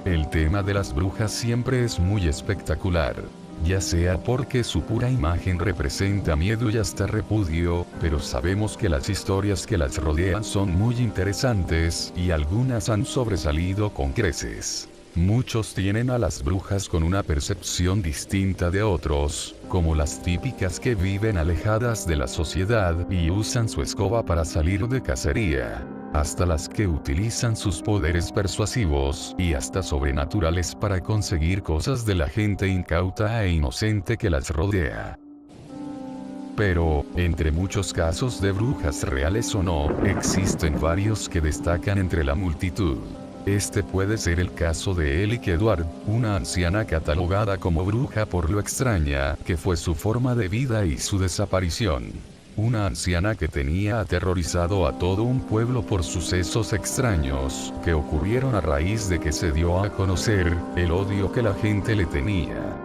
El tema de las brujas siempre es muy espectacular. Ya sea porque su pura imagen representa miedo y hasta repudio, pero sabemos que las historias que las rodean son muy interesantes, y algunas han sobresalido con creces. Muchos tienen a las brujas con una percepción distinta de otros, como las típicas que viven alejadas de la sociedad y usan su escoba para salir de cacería, hasta las que utilizan sus poderes persuasivos y hasta sobrenaturales para conseguir cosas de la gente incauta e inocente que las rodea. Pero, entre muchos casos de brujas reales o no, existen varios que destacan entre la multitud. Este puede ser el caso de Elike Edward, una anciana catalogada como bruja por lo extraña que fue su forma de vida y su desaparición. Una anciana que tenía aterrorizado a todo un pueblo por sucesos extraños que ocurrieron a raíz de que se dio a conocer el odio que la gente le tenía.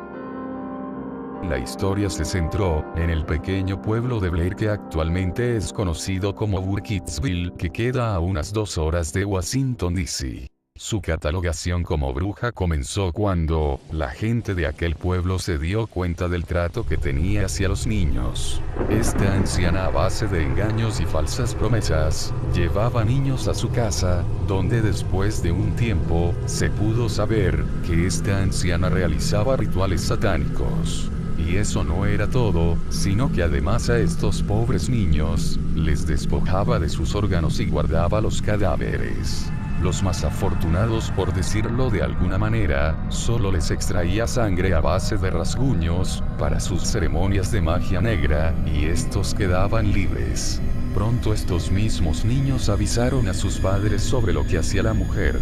La historia se centró en el pequeño pueblo de Blair que actualmente es conocido como Burkittsville, que queda a unas 2 horas de Washington, D.C. Su catalogación como bruja comenzó cuando la gente de aquel pueblo se dio cuenta del trato que tenía hacia los niños. Esta anciana, a base de engaños y falsas promesas, llevaba niños a su casa, donde después de un tiempo, se pudo saber que esta anciana realizaba rituales satánicos. Y eso no era todo, sino que además a estos pobres niños, les despojaba de sus órganos y guardaba los cadáveres. Los más afortunados, por decirlo de alguna manera, solo les extraía sangre a base de rasguños, para sus ceremonias de magia negra, y estos quedaban libres. Pronto estos mismos niños avisaron a sus padres sobre lo que hacía la mujer.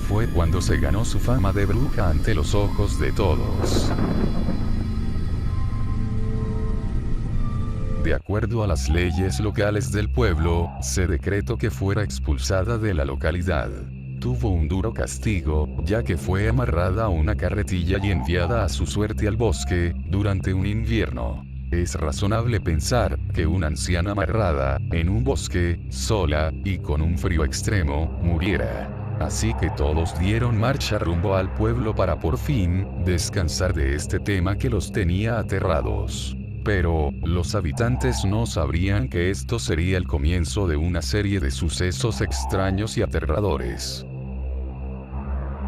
Fue cuando se ganó su fama de bruja ante los ojos de todos. De acuerdo a las leyes locales del pueblo, se decretó que fuera expulsada de la localidad. Tuvo un duro castigo, ya que fue amarrada a una carretilla y enviada a su suerte al bosque, durante un invierno. Es razonable pensar que una anciana amarrada, en un bosque, sola, y con un frío extremo, muriera. Así que todos dieron marcha rumbo al pueblo para por fin, descansar de este tema que los tenía aterrados. Pero, los habitantes no sabrían que esto sería el comienzo de una serie de sucesos extraños y aterradores.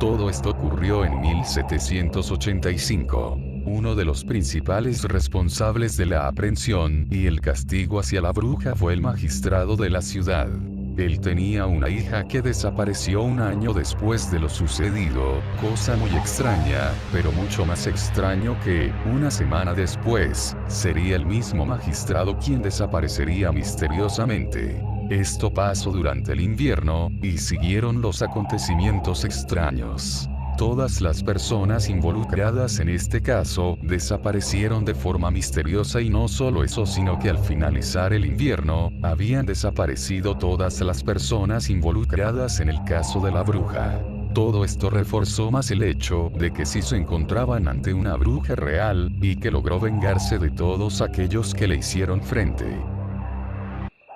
Todo esto ocurrió en 1785. Uno de los principales responsables de la aprehensión y el castigo hacia la bruja fue el magistrado de la ciudad. Él tenía una hija que desapareció un año después de lo sucedido, cosa muy extraña, pero mucho más extraño que, una semana después, sería el mismo magistrado quien desaparecería misteriosamente. Esto pasó durante el invierno, y siguieron los acontecimientos extraños. Todas las personas involucradas en este caso desaparecieron de forma misteriosa, y no solo eso, sino que al finalizar el invierno, habían desaparecido todas las personas involucradas en el caso de la bruja. Todo esto reforzó más el hecho de que sí se encontraban ante una bruja real, y que logró vengarse de todos aquellos que le hicieron frente.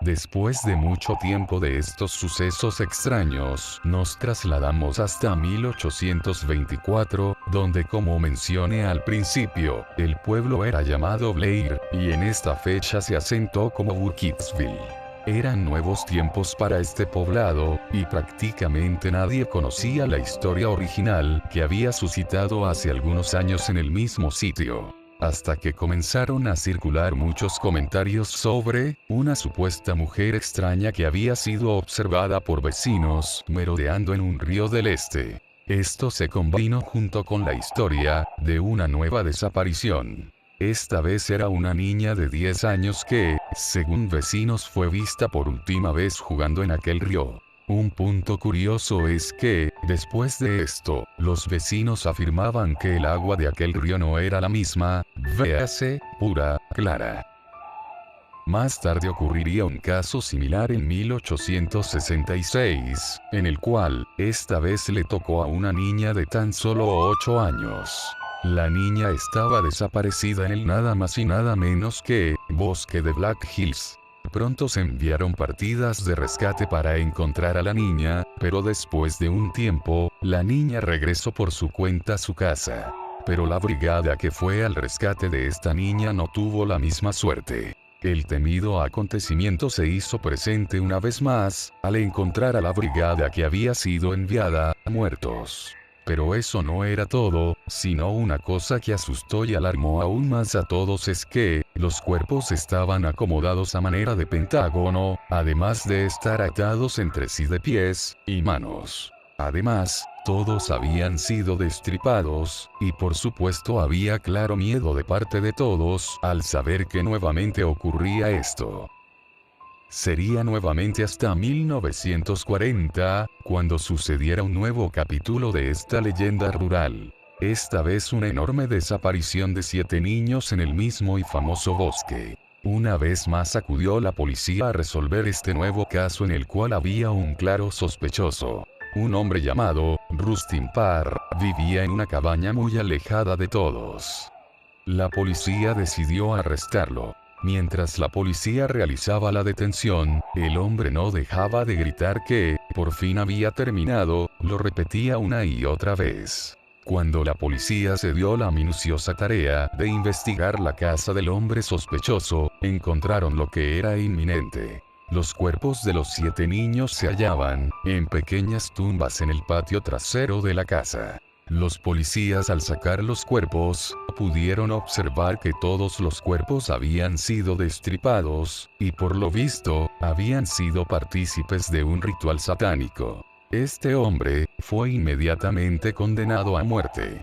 Después de mucho tiempo de estos sucesos extraños, nos trasladamos hasta 1824, donde, como mencioné al principio, el pueblo era llamado Blair, y en esta fecha se asentó como Burkittsville. Eran nuevos tiempos para este poblado, y prácticamente nadie conocía la historia original que había suscitado hace algunos años en el mismo sitio. Hasta que comenzaron a circular muchos comentarios sobre una supuesta mujer extraña que había sido observada por vecinos merodeando en un río del este. Esto se combinó junto con la historia de una nueva desaparición. Esta vez era una niña de 10 años que, según vecinos, fue vista por última vez jugando en aquel río. Un punto curioso es que, después de esto, los vecinos afirmaban que el agua de aquel río no era la misma, véase, pura, clara. Más tarde ocurriría un caso similar en 1866, en el cual, esta vez le tocó a una niña de tan solo 8 años. La niña estaba desaparecida en el nada más y nada menos que bosque de Black Hills. Pronto se enviaron partidas de rescate para encontrar a la niña, pero después de un tiempo, la niña regresó por su cuenta a su casa. Pero la brigada que fue al rescate de esta niña no tuvo la misma suerte. El temido acontecimiento se hizo presente una vez más, al encontrar a la brigada que había sido enviada, muertos. Pero eso no era todo, sino una cosa que asustó y alarmó aún más a todos es que, los cuerpos estaban acomodados a manera de pentágono, además de estar atados entre sí de pies y manos. Además, todos habían sido destripados, y por supuesto había claro miedo de parte de todos al saber que nuevamente ocurría esto. Sería nuevamente hasta 1940, cuando sucediera un nuevo capítulo de esta leyenda rural. Esta vez una enorme desaparición de 7 niños en el mismo y famoso bosque. Una vez más acudió la policía a resolver este nuevo caso en el cual había un claro sospechoso. Un hombre llamado Rustin Parr vivía en una cabaña muy alejada de todos. La policía decidió arrestarlo. Mientras la policía realizaba la detención, el hombre no dejaba de gritar que, por fin había terminado, lo repetía una y otra vez. Cuando la policía se dio la minuciosa tarea de investigar la casa del hombre sospechoso, encontraron lo que era inminente. Los cuerpos de los 7 niños se hallaban, en pequeñas tumbas en el patio trasero de la casa. Los policías al sacar los cuerpos, pudieron observar que todos los cuerpos habían sido destripados, y por lo visto, habían sido partícipes de un ritual satánico. Este hombre, fue inmediatamente condenado a muerte.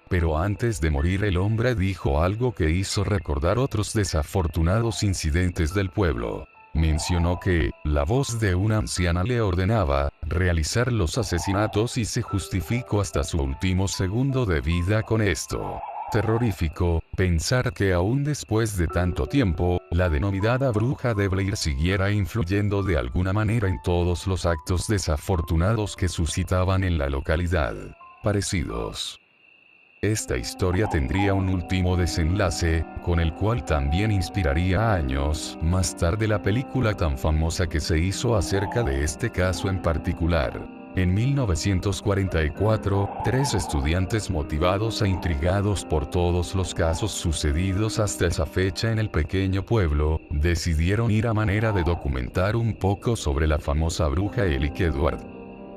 Pero antes de morir el hombre dijo algo que hizo recordar otros desafortunados incidentes del pueblo. Mencionó que, la voz de una anciana le ordenaba, realizar los asesinatos y se justificó hasta su último segundo de vida con esto. Terrorífico, pensar que aún después de tanto tiempo, la denominada bruja de Blair siguiera influyendo de alguna manera en todos los actos desafortunados que suscitaban en la localidad. Parecidos. Esta historia tendría un último desenlace, con el cual también inspiraría años más tarde la película tan famosa que se hizo acerca de este caso en particular. En 1944, 3 estudiantes motivados e intrigados por todos los casos sucedidos hasta esa fecha en el pequeño pueblo, decidieron ir a manera de documentar un poco sobre la famosa bruja Elike Edward.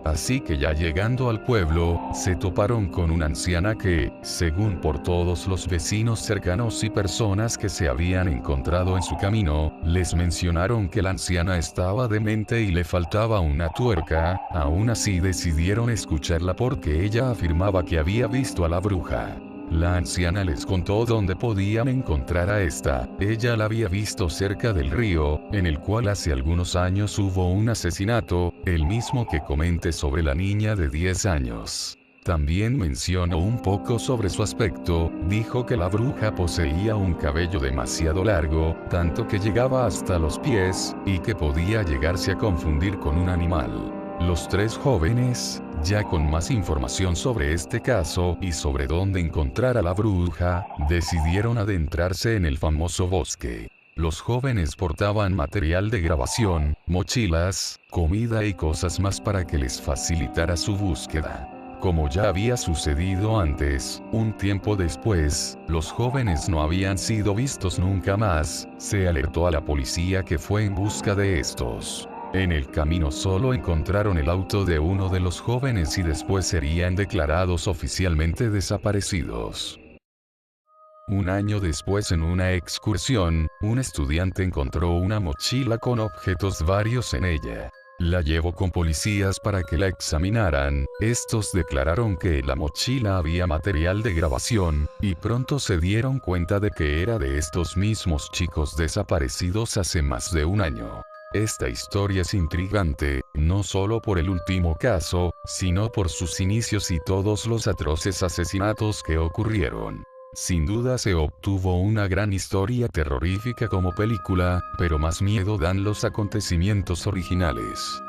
Así que ya llegando al pueblo, se toparon con una anciana que, según por todos los vecinos cercanos y personas que se habían encontrado en su camino, les mencionaron que la anciana estaba demente y le faltaba una tuerca. Aún así decidieron escucharla porque ella afirmaba que había visto a la bruja. La anciana les contó dónde podían encontrar a esta. Ella la había visto cerca del río, en el cual hace algunos años hubo un asesinato, el mismo que comenté sobre la niña de 10 años. También mencionó un poco sobre su aspecto, dijo que la bruja poseía un cabello demasiado largo, tanto que llegaba hasta los pies, y que podía llegarse a confundir con un animal. Los 3 jóvenes, ya con más información sobre este caso y sobre dónde encontrar a la bruja, decidieron adentrarse en el famoso bosque. Los jóvenes portaban material de grabación, mochilas, comida y cosas más para que les facilitara su búsqueda. Como ya había sucedido antes, un tiempo después, los jóvenes no habían sido vistos nunca más. Se alertó a la policía que fue en busca de estos. En el camino solo encontraron el auto de uno de los jóvenes y después serían declarados oficialmente desaparecidos. Un año después en una excursión, un estudiante encontró una mochila con objetos varios en ella. La llevó con policías para que la examinaran. Estos declararon que en la mochila había material de grabación, y pronto se dieron cuenta de que era de estos mismos chicos desaparecidos hace más de un año. Esta historia es intrigante, no solo por el último caso, sino por sus inicios y todos los atroces asesinatos que ocurrieron. Sin duda se obtuvo una gran historia terrorífica como película, pero más miedo dan los acontecimientos originales.